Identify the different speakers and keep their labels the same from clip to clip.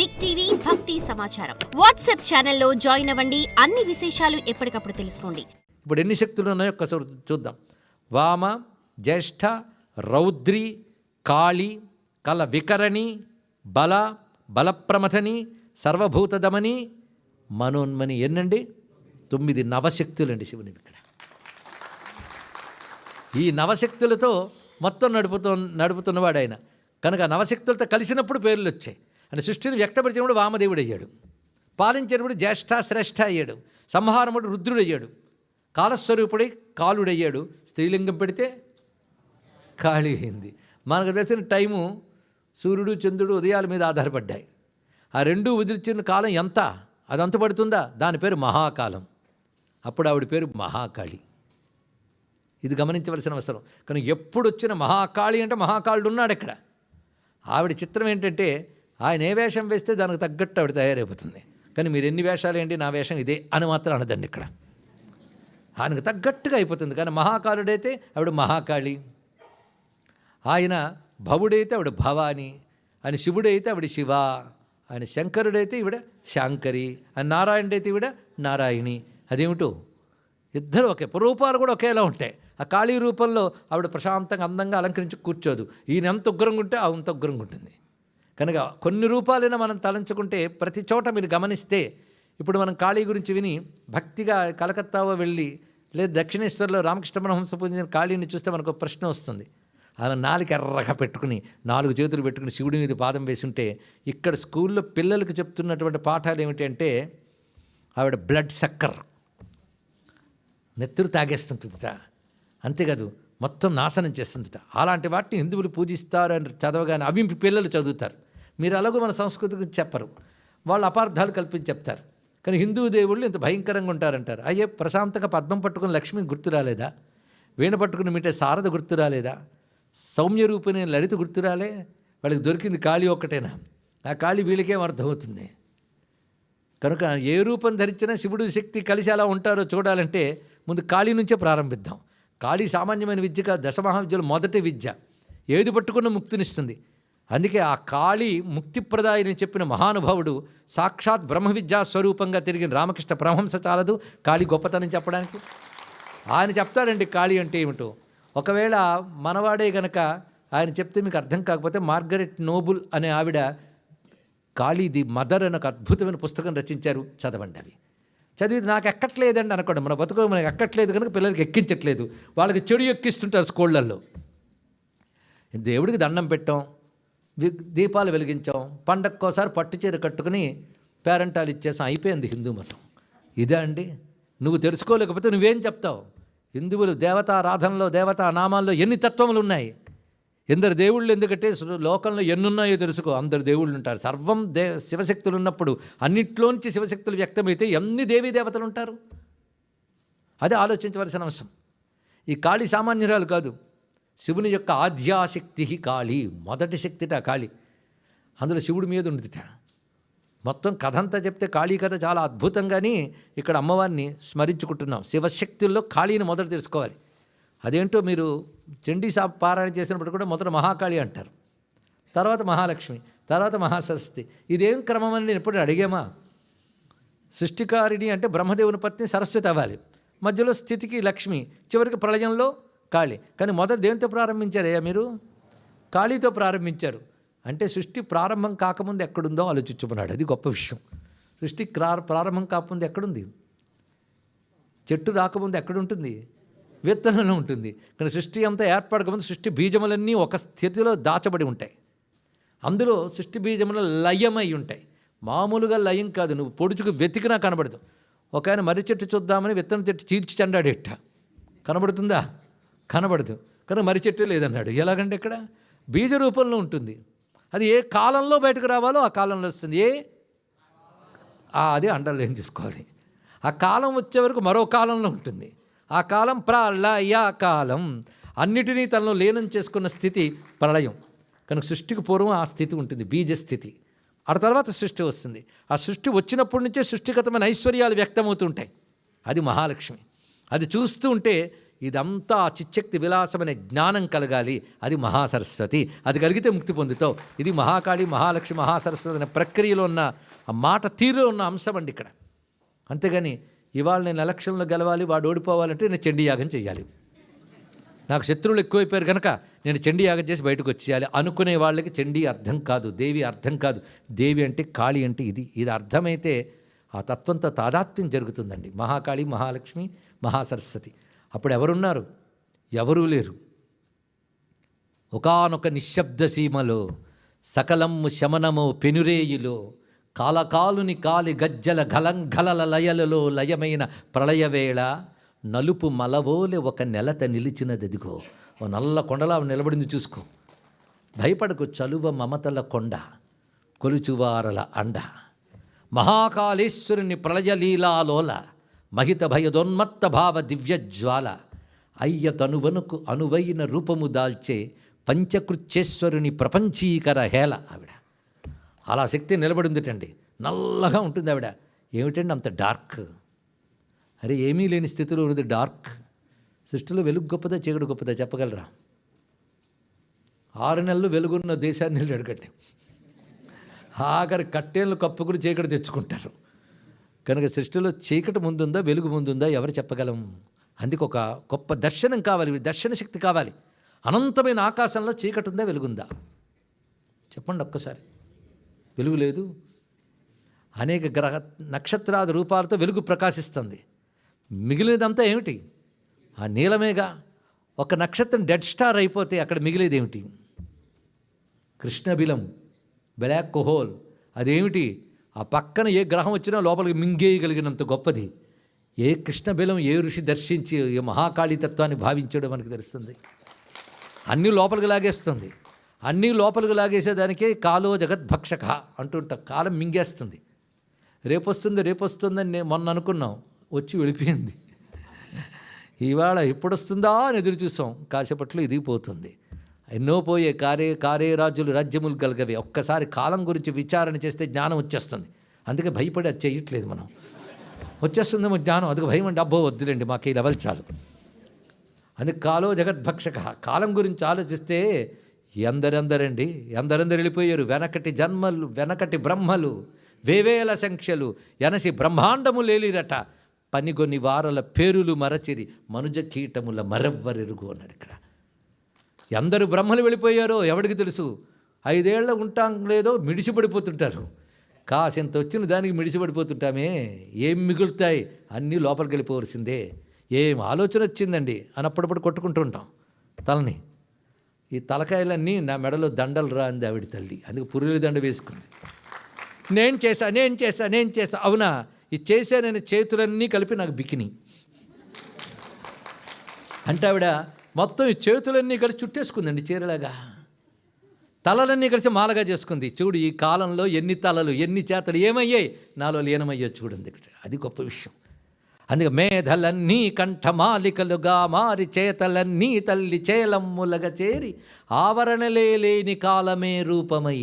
Speaker 1: Big TV భక్తి సమాచారం WhatsApp ఛానల్లో జాయిన్ అవ్వండి. అన్ని విశేషాలు ఎప్పటికప్పుడు తెలుసుకోండి.
Speaker 2: ఇప్పుడు ఎన్ని శక్తులు ఉన్నాయో ఒక్కసారి చూద్దాం. వామ, జ్యేష్ఠ, రౌద్రి, కాళి, కల వికరణి, బల, బలప్రమథని, సర్వభూతదమని, మనోన్మని. ఎన్నండి? 9 నవశక్తులండి శివుని. ఇక్కడ ఈ నవశక్తులతో మొత్తం నడుపుతున్నవాడు ఆయన కనుక నవశక్తులతో కలిసినప్పుడు పేర్లు వచ్చాయి. అంటే సృష్టిని వ్యక్తపరిచినప్పుడు వామదేవుడు అయ్యాడు, పాలించినప్పుడు జ్యేష్ఠ శ్రేష్ఠ అయ్యాడు, సంహారముడు రుద్రుడు అయ్యాడు, కాలస్వరూపుడై కాలుడయ్యాడు, స్త్రీలింగం పెడితే కాళీ అయింది. మనకు తెలిసిన టైము సూర్యుడు చంద్రుడు ఉదయాల మీద ఆధారపడ్డాయి. ఆ రెండూ వదిలిచిన కాలం ఎంత? అది అంత పడుతుందా? దాని పేరు మహాకాలం. అప్పుడు ఆవిడ పేరు మహాకాళి. ఇది గమనించవలసిన అవసరం. కానీ ఎప్పుడు వచ్చిన మహాకాళి అంటే మహాకాళుడు ఉన్నాడు ఇక్కడ. ఆవిడ చిత్రం ఏంటంటే ఆయన ఏ వేషం వేస్తే దానికి తగ్గట్టు ఆవిడ తయారైపోతుంది. కానీ మీరు ఎన్ని వేషాలు ఏంటి, నా వేషం ఇదే అని మాత్రం అనదండి. ఇక్కడ ఆయనకు తగ్గట్టుగా అయిపోతుంది. కానీ మహాకాళుడైతే ఆవిడ మహాకాళి, ఆయన భవుడైతే ఆవిడ భవాని, ఆయన శివుడైతే ఆవిడ శివ, ఆయన శంకరుడైతే ఈవిడ శాంకరి, ఆయన నారాయణుడైతే ఈవిడ నారాయణి. అదేమిటో ఇద్దరు ఒకే రూపాలు కూడా ఒకేలా ఉంటాయి. ఆ కాళీ రూపంలో ఆవిడ ప్రశాంతంగా అందంగా అలంకరించి కూర్చోదు. ఈయన ఎంత ఉగ్రంగా ఉంటే అంత ఉగ్రంగా ఉంటుంది. కనుక కొన్ని రూపాలైనా మనం తలంచుకుంటే ప్రతి చోట మీరు గమనిస్తే, ఇప్పుడు మనం కాళీ గురించి విని భక్తిగా కలకత్తాలో వెళ్ళి లేదా దక్షిణేశ్వర్లో రామకృష్ణ పరమహంస పూజించిన కాళీని చూస్తే మనకు ప్రశ్న వస్తుంది. ఆమె 4 ఎర్రగా పెట్టుకుని 4 చేతులు పెట్టుకుని శివుడి మీద పాదం వేసి ఉంటే, ఇక్కడ స్కూల్లో పిల్లలకు చెప్తున్నటువంటి పాఠాలు ఏమిటి అంటే ఆవిడ బ్లడ్ సక్కర్, నెత్తురు తాగేస్తుంటుందిట. అంతేకాదు మొత్తం నాశనం చేస్తుందిట. అలాంటి వాటిని హిందువులు పూజిస్తారు అని చదవగానే అవి పిల్లలు చదువుతారు. మీరు అలాగూ మన సంస్కృతి గురించి చెప్పరు, వాళ్ళు అపార్థాలు కల్పించి చెప్తారు. కానీ హిందూ దేవుళ్ళు ఇంత భయంకరంగా ఉంటారంటారు. అయ్యే ప్రశాంతంగా పద్మం పట్టుకుని లక్ష్మి గుర్తు రాలేదా? వీణ పట్టుకుని మీటే శారద గుర్తు రాలేదా? సౌమ్య రూపిణి లలిత గుర్తు రాలే? వాళ్ళకి దొరికింది కాళీ ఒక్కటేనా? ఆ కాళీ వీళ్ళకేం అర్థమవుతుంది? కనుక ఏ రూపం ధరించినా శివుడు శక్తి కలిసి అలా ఉంటారో చూడాలంటే ముందు కాళీ నుంచే ప్రారంభిద్దాం. కాళీ సామాన్యమైన విద్య కాదు, దశమహావిద్యలో మొదటి విద్య. ఏది పట్టుకున్న ముక్తినిస్తుంది. అందుకే ఆ కాళీ ముక్తిప్రదాయని చెప్పిన మహానుభావుడు సాక్షాత్ బ్రహ్మ విద్యా స్వరూపంగా తిరిగిన రామకృష్ణ పరమహంస చాలదు కాళీ గొప్పతనం చెప్పడానికి. ఆయన చెప్తాడండి కాళీ అంటే ఏమిటో. ఒకవేళ మనవాడే గనక ఆయన చెప్తే మీకు అర్థం కాకపోతే మార్గరెట్ నోబుల్ అనే ఆవిడ కాళీ ది మదర్ అని ఒక అద్భుతమైన పుస్తకం రచించారు, చదవండి. అవి చదివి నాకు ఎక్కట్లేదండి అనుకోండి. మన బతుకు మనకు ఎక్కట్లేదు కనుక పిల్లలకి ఎక్కించట్లేదు, వాళ్ళకి చెడు ఎక్కిస్తుంటారు స్కూళ్ళల్లో. దేవుడికి దండం పెట్టాం, దీపాలు వెలిగించాం, పండక్కోసారి పట్టుచీర కట్టుకుని పేరంటాలు ఇచ్చేసాం, అయిపోయింది హిందూ మతం. ఇదే అండి. నువ్వు తెలుసుకోలేకపోతే నువ్వేం చెప్తావు? హిందువులు దేవతారాధనలో దేవతా నామాల్లో ఎన్ని తత్వములు ఉన్నాయి, ఎందరు దేవుళ్ళు. ఎందుకంటే లోకంలో ఎన్నున్నాయో తెలుసుకో. అందరు దేవుళ్ళు ఉంటారు. సర్వం శివశక్తులు ఉన్నప్పుడు అన్నిట్లోంచి శివశక్తులు వ్యక్తమైతే ఎన్ని దేవీ దేవతలు ఉంటారు? అదే ఆలోచించవలసిన అంశం. ఈ కాళీ సామాన్యురాలు కాదు, శివుని యొక్క ఆద్యాశక్తి కాళీ, మొదటి శక్తిట కాళీ. అందులో శివుడి మీద ఉండిదిట. మొత్తం కథ అంతా చెప్తే కాళీ కథ చాలా అద్భుతంగాని ఇక్కడ అమ్మవారిని స్మరించుకుంటున్నాం. శివశక్తుల్లో కాళీని మొదట తెలుసుకోవాలి. అదేంటో మీరు చండీ పారాయణ చేసినప్పుడు కూడా మొదట మహాకాళి అంటారు, తర్వాత మహాలక్ష్మి, తర్వాత మహాసరస్వతి. ఇదేం క్రమం అని నేను ఎప్పుడు అడిగామా? సృష్టికారిణి అంటే బ్రహ్మదేవుని పత్ని సరస్వతి అవ్వాలి, మధ్యలో స్థితికి లక్ష్మి, చివరికి ప్రళయంలో కాళి. కానీ మొదట దేనితో ప్రారంభించారయ్యా మీరు? కాళీతో ప్రారంభించారు. అంటే సృష్టి ప్రారంభం కాకముందు ఎక్కడుందో ఆలోచించుకున్నాడు. అది గొప్ప విషయం. సృష్టి ప్రారంభం కాకముందు ఎక్కడుంది? చెట్టు రాకముందు ఎక్కడుంటుంది? విత్తనంలో ఉంటుంది. కానీ సృష్టి అంతా ఏర్పడకముందు సృష్టి బీజములన్నీ ఒక స్థితిలో దాచబడి ఉంటాయి. అందులో సృష్టి బీజములు లయమై ఉంటాయి. మామూలుగా లయం కాదు, నువ్వు పొడుచుకు వెతికినా కనబడదు. ఒక ఆయన మర్రి చెట్టు చూద్దామని విత్తనం చెట్టు చీల్చి చండాడేట, కనబడుతుందా? కనబడదు. కానీ మర్రి చెట్టు లేదన్నాడు. ఎలాగంటే ఇక్కడ బీజ రూపంలో ఉంటుంది. అది ఏ కాలంలో బయటకు రావాలో ఆ కాలంలో వస్తుంది. అది అండర్లైన్ చేసుకోవాలి. ఆ కాలం వచ్చే వరకు మరో కాలంలో ఉంటుంది. ఆ కాలం ప్రళయ కాలం, అన్నిటినీ తనలో లీనం చేసుకున్న స్థితి ప్రళయం. కనుక సృష్టికి పూర్వం ఆ స్థితి ఉంటుంది, బీజస్థితి. ఆ తర్వాత సృష్టి వస్తుంది. ఆ సృష్టి వచ్చినప్పటి నుంచే సృష్టిగతమైన ఐశ్వర్యాలు వ్యక్తమవుతుంటాయి. అది మహాలక్ష్మి. అది చూస్తూ ఉంటే ఇదంతా ఆ చిచ్చక్తి విలాసమనే జ్ఞానం కలగాలి. అది మహాసరస్వతి. అది కలిగితే ముక్తి పొందుతావు. ఇది మహాకాళి, మహాలక్ష్మి, మహాసరస్వతి అనే ప్రక్రియలో ఉన్న ఆ మాట తీరులో ఉన్న అంశం అండి ఇక్కడ. అంతేగాని ఇవాళ నేను ఎలక్షన్లో గెలవాలి, వాడు ఓడిపోవాలంటే నేను చండీ యాగం చేయాలి, నాకు శత్రువులు ఎక్కువైపోయారు కనుక నేను చండీ యాగం చేసి బయటకు వచ్చేయాలి అనుకునే వాళ్ళకి చండీ అర్థం కాదు, దేవి అర్థం కాదు. దేవి అంటే కాళి అంటే ఇది అర్థమైతే ఆ తత్వంతో తాదాత్మ్యం జరుగుతుందండి. మహాకాళి, మహాలక్ష్మి, మహాసరస్వతి. అప్పుడు ఎవరున్నారు? ఎవరూ లేరు. ఒకానొక నిశ్శబ్ద సీమలో సకలము శమనము పెనురేయిలో కాలకాలుని కాలి గజ్జల గలంఘలల లయలలో లయమైన ప్రళయవేళ నలుపు మలవోలే ఒక నెలత నిలిచినదిగో. ఓ నల్ల కొండలా నిలబడింది చూసుకో. భయపడకు చలువ మమతల కొండ కొలుచువారల అండ. మహాకాళేశ్వరుని ప్రళయలీలాలోల మహిత భయదోన్మత్త భావ దివ్యజ్వాల అయ్య తనువనుకు అనువైన రూపము దాల్చే పంచకృత్యేశ్వరుని ప్రపంచీకర హేళ. ఆవిడ అలా శక్తి నిలబడిందిటండి. నల్లగా ఉంటుంది ఆవిడ. ఏమిటండి అంత డార్క్? అరే ఏమీ లేని స్థితిలో ఉన్నది డార్క్. సృష్టిలో వెలుగు గొప్పదా చీకటి గొప్పదా చెప్పగలరా? 6 నెలలు వెలుగున్న దేశాన్ని వెళ్ళి అడగండి. ఆఖరి కట్టేళ్ళు కప్పుకుని చీకటి తెచ్చుకుంటారు. కనుక సృష్టిలో చీకటి ముందుందా వెలుగు ముందుందా ఎవరు చెప్పగలం? అందుకు ఒక గొప్ప దర్శనం కావాలి, దర్శన శక్తి కావాలి. అనంతమైన ఆకాశంలో చీకటి ఉందా వెలుగుందా చెప్పండి ఒక్కసారి. వెలుగు లేదు. అనేక గ్రహ నక్షత్రాది రూపాలతో వెలుగు ప్రకాశిస్తుంది. మిగిలినదంతా ఏమిటి? ఆ నీలమేగా. ఒక నక్షత్రం డెడ్ స్టార్ అయిపోతే అక్కడ మిగిలేది ఏమిటి? కృష్ణబిలం, బ్లాక్ హోల్. అదేమిటి? ఆ పక్కన ఏ గ్రహం వచ్చినా లోపలికి మింగేయగలిగినంత గొప్పది. ఏ కృష్ణబిలం ఏ ఋషి దర్శించి ఏ మహాకాళీతత్వాన్ని భావించాడో మనకు తెలుస్తుంది. అన్నీ లోపలికి లాగేస్తుంది. అన్నీ లోపలికి లాగేసేదానికే కాలో జగద్భక్షక అంటుంటా. కాలం మింగేస్తుంది. రేపొస్తుందని నేను మొన్న అనుకున్నాం, వచ్చి వెళ్ళిపోయింది. ఇవాళ ఎప్పుడొస్తుందా అని ఎదురు చూసాం. కాసేపట్లో ఇది పోతుంది. ఎన్నో పోయే కారే రాజులు రాజ్యములు గలగవే. ఒక్కసారి కాలం గురించి విచారణ చేస్తే జ్ఞానం వచ్చేస్తుంది. అందుకే భయపడి అది చేయట్లేదు మనం. వచ్చేస్తుందేమో జ్ఞానం, అందుకు భయం అంటే అబ్బో వద్దులేండి మాకు ఈ లెవెల్ చాలు. అందుకే కాలో జగద్భక్షక. కాలం గురించి ఆలోచిస్తే ఎందరెందరండి, ఎందరెందరు వెళ్ళిపోయారు. వెనకటి జన్మలు, వెనకటి బ్రహ్మలు, వేవేల సంఖ్యలు ఎనసి బ్రహ్మాండము లేలిరట. పనిగొని వారల పేరులు మరచిరి మనుజ కీటముల మరెవ్వరెరుగు అన్నాడు ఇక్కడ. ఎందరు బ్రహ్మలు వెళ్ళిపోయారో ఎవడికి తెలుసు. 5 ఏళ్ళ ఉంటాం లేదో మిడిసిపడిపోతుంటారు. కాసింత వచ్చిన దానికి మిడిసిపడిపోతుంటామే. ఏం మిగులుతాయి? అన్నీ లోపలికి వెళ్ళిపోవలసిందే. ఏం ఆలోచన వచ్చిందండి అని అప్పుడప్పుడు కొట్టుకుంటూ ఉంటాం తలని. ఈ తలకాయలన్నీ నా మెడలో దండలు రా అంది ఆవిడ తల్లి. అందుకు పురుల దండ వేసుకుంది. నేను చేశా. అవునా? ఇది చేశానని చేతులన్నీ కలిపి నాకు బికిని అంటే ఆవిడ మొత్తం ఈ చేతులన్నీ కలిసి చుట్టేసుకుందండి చీరలాగా. తలలన్నీ కలిసి మాలగా చేసుకుంది. చూడు ఈ కాలంలో ఎన్ని తలలు ఎన్ని చేతలు ఏమయ్యాయి నాలో లీనమయ్యో చూడండి. అది గొప్ప విషయం. అందుకే మేధలన్నీ కంఠమాలికలుగా మారి చేతలన్నీ తల్లి చేలమ్ములగా చేరి ఆవరణలేని కాలమే రూపమై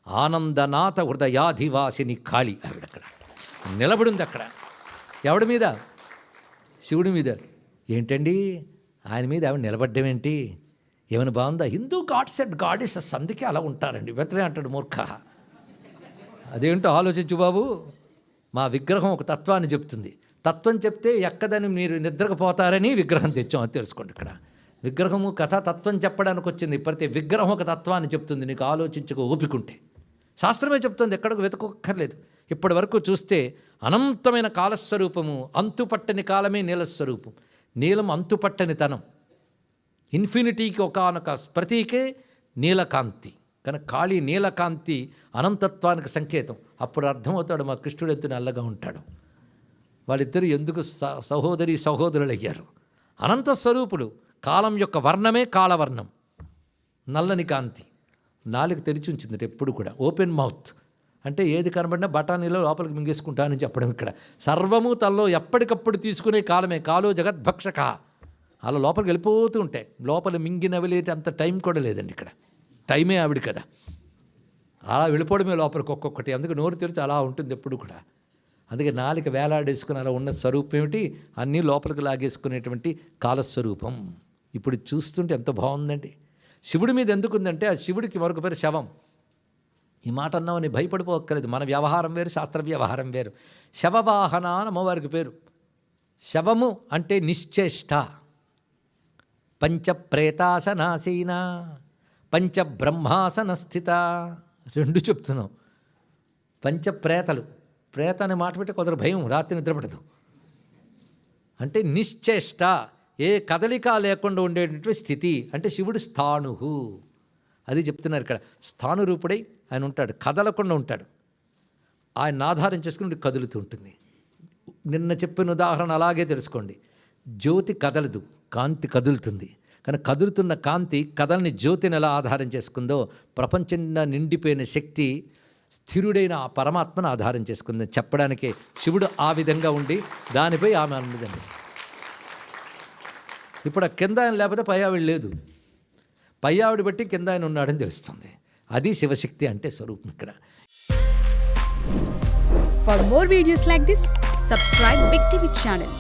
Speaker 2: ఆనందనాథ హృదయాధివాసిని కాళి. ఆవిడక్కడ నిలబడింది. అక్కడ ఎవడి మీద? శివుడి మీద. ఏంటండి ఆయన మీద ఆవిడ నిలబడ్డం ఏంటి? ఏమైనా బాగుందా? హిందూ గాడ్ సెట్ గాడెసెస్, అందుకే అలా ఉంటారండి. వెంటనే అంటాడు మూర్ఖ. అదేంటో ఆలోచించు బాబు. మా విగ్రహం ఒక తత్వాన్ని చెప్తుంది. తత్వం చెప్తే ఎక్కదని మీరు నిద్రకపోతారని విగ్రహం తెచ్చాం. అది తెలుసుకోండి. ఇక్కడ విగ్రహము కథ తత్వం చెప్పడానికి వచ్చింది. ప్రతి విగ్రహం ఒక తత్వాన్ని చెప్తుంది. నీకు ఆలోచించుకో ఓపికంటే. శాస్త్రమే చెప్తుంది, ఎక్కడికి వెతుకోక్కర్లేదు. ఇప్పటి వరకు చూస్తే అనంతమైన కాలస్వరూపము, అంతుపట్టని కాలమే నీలస్వరూపం. నీలం అంతుపట్టని తనం. ఇన్ఫినిటీకి ఒకనొక ప్రతీకే నీలకాంతి. కనుక కాళీ నీలకాంతి అనంతత్వానికి సంకేతం. అప్పుడు అర్థమవుతాడు మా కృష్ణుడు ఎంత నల్లగా ఉంటాడు. వాళ్ళిద్దరూ ఎందుకు సహోదరులు అయ్యారు? అనంత స్వరూపులు. కాలం యొక్క వర్ణమే కాలవర్ణం, నల్లని కాంతి. నాలుగు తెరిచి ఉంచింది ఎప్పుడు కూడా. ఓపెన్ మౌత్ అంటే ఏది కనబడినా బఠానీలో లోపలికి మింగేసుకుంటానని చెప్పడం. ఇక్కడ సర్వము తనలో ఎప్పటికప్పుడు తీసుకునే కాలమే. కాలో జగద్భక్షక. అలా లోపలికి వెళ్ళిపోతూ ఉంటాయి. లోపల మింగినవలేటి అంత టైం కూడా లేదండి ఇక్కడ. టైమే ఆవిడ కదా. అలా వెళ్ళిపోవడమే లోపలికి ఒక్కొక్కటి. అందుకు నోరు తెరిచి అలా ఉంటుంది ఎప్పుడు కూడా. అందుకే నాలుక వేలాడేసుకుని అలా ఉన్న స్వరూపం ఏమిటి, అన్నీ లోపలికి లాగేసుకునేటువంటి కాలస్వరూపం. ఇప్పుడు చూస్తుంటే ఎంత బాగుందండి. శివుడి మీద ఎందుకుందంటే ఆ శివుడికి మరొక పేరు శవం. ఈ మాట అన్నామని భయపడిపోక్కర్లేదు. మన వ్యవహారం వేరు, శాస్త్ర వ్యవహారం వేరు. శవవాహన అని అమ్మవారికి పేరు. శవము అంటే నిశ్చేష్ట, పంచప్రేతాసనాసీన, పంచబ్రహ్మాసన స్థిత, రెండు చెప్తున్నాం. పంచప్రేతలు, ప్రేత అనే మాట పెట్టి కొందరు భయం, రాత్రి నిద్రపడదు. అంటే నిశ్చేష్ట, ఏ కదలిక లేకుండా ఉండేటటువంటి స్థితి. అంటే శివుడు స్థాణు, అది చెప్తున్నారు ఇక్కడ. స్థాణు రూపుడై ఆయన ఉంటాడు, కదలకుండా ఉంటాడు. ఆయన ఆధారం చేసుకుని కదులుతూ ఉంటుంది. నిన్న చెప్పిన ఉదాహరణ అలాగే తెలుసుకోండి. జ్యోతి కదలదు, కాంతి కదులుతుంది. కానీ కదులుతున్న కాంతి కదలని జ్యోతిని ఎలా ఆధారం చేసుకుందో, ప్రపంచంలో నిండిపోయిన శక్తి స్థిరుడైన ఆ పరమాత్మను ఆధారం చేసుకుంది చెప్పడానికే శివుడు ఆ విధంగా ఉండి దానిపై ఆమె అన్నదండి. ఇప్పుడు ఆ కింద ఆయన లేకపోతే పై ఆవిడ లేదు, పై ఆవిడ బట్టి కింద ఆయన ఉన్నాడని తెలుస్తుంది. అది శివశక్తి అంటే స్వరూపం ఇక్కడ.
Speaker 3: For more videos like this, subscribe Big TV channel.